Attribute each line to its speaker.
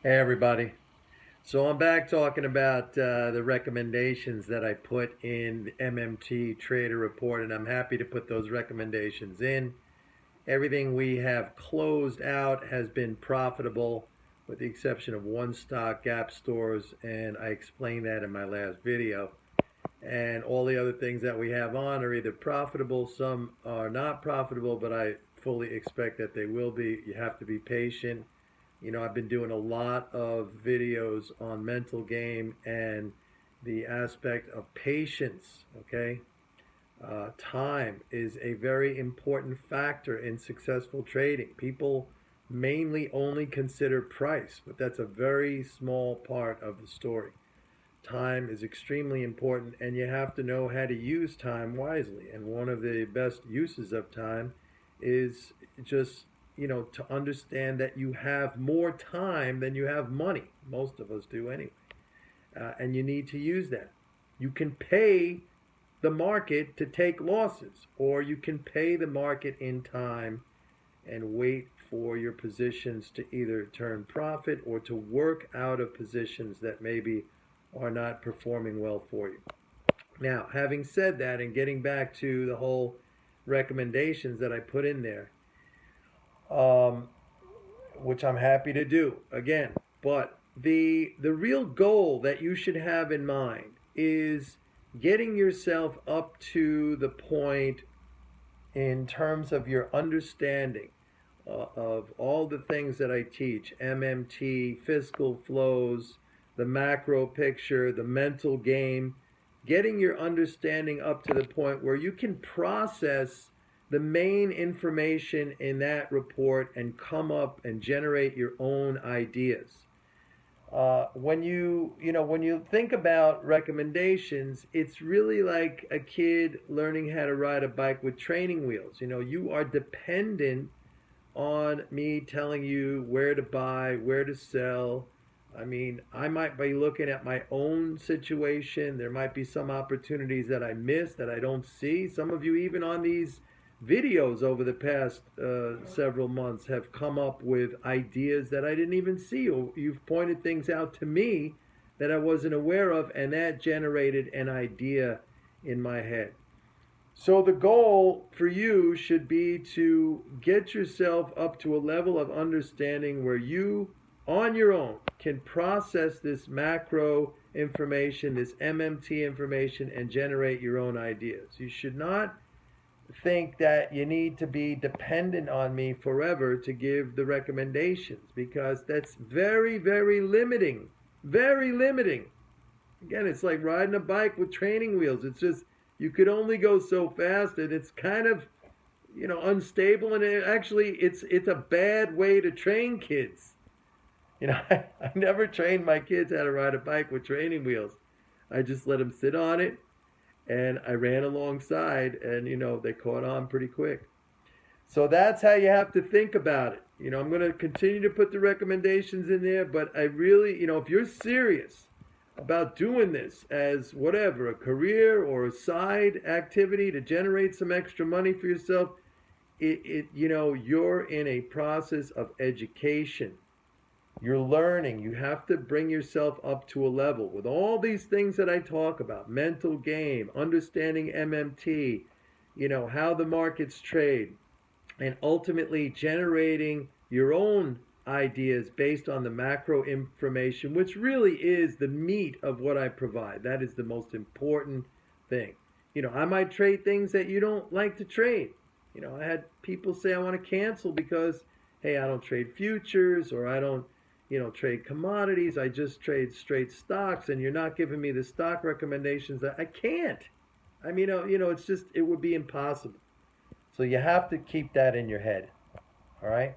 Speaker 1: Hey everybody. So I'm back talking about the recommendations that I put in the MMT Trader Report, and I'm happy to put those recommendations in. Everything we have closed out has been profitable, with the exception of one stock, Gap Stores, and I explained that in my last video. And all the other things that we have on are either profitable, some are not profitable, but I fully expect that they will be. You have to be patient. I've been doing a lot of videos on mental game and the aspect of patience, okay? Time is a very important factor in successful trading. People mainly only consider price, but that's a very small part of the story. Time is extremely important, and you have to know how to use time wisely. And one of the best uses of time is just, to understand that you have more time than you have money. Most of us do anyway. And you need to use that. You can pay the market to take losses, or you can pay the market in time and wait for your positions to either turn profit or to work out of positions that maybe are not performing well for you. Now, having said that, and getting back to the whole recommendations that I put in there, um, which I'm happy to do again, but the real goal that you should have in mind is getting yourself up to the point in terms of your understanding of all the things that I teach: MMT, fiscal flows, the macro picture, the mental game, getting your understanding up to the point where you can process the main information in that report and come up and generate your own ideas. When you think about recommendations, it's really like a kid learning how to ride a bike with training wheels. You are dependent on me telling you where to buy, where to sell. I mean, I might be looking at my own situation. There might be some opportunities that I miss that I don't see. Some of you, even on these videos over the past several months, have come up with ideas that I didn't even see. Or you've pointed things out to me that I wasn't aware of, and that generated an idea in my head. So the goal for you should be to get yourself up to a level of understanding where you, on your own, can process this macro information, this MMT information, and generate your own ideas. You should not think that you need to be dependent on me forever to give the recommendations, because that's very, very limiting. Very limiting. Again, it's like riding a bike with training wheels. It's just, you could only go so fast, and it's kind of, unstable, and it's a bad way to train kids. I never trained my kids how to ride a bike with training wheels. I just let them sit on it, and I ran alongside, and they caught on pretty quick. So that's how you have to think about it. I'm going to continue to put the recommendations in there, but I really, if you're serious about doing this as whatever, a career or a side activity to generate some extra money for yourself, you're in a process of education. You're learning. You have to bring yourself up to a level with all these things that I talk about: mental game, understanding MMT, how the markets trade, and ultimately generating your own ideas based on the macro information, which really is the meat of what I provide. That is the most important thing. I might trade things that you don't like to trade. I had people say I want to cancel because, hey, I don't trade futures, or I don't, trade commodities. I just trade straight stocks, and you're not giving me the stock recommendations. That I can't. I mean, it's just, it would be impossible. So you have to keep that in your head. All right?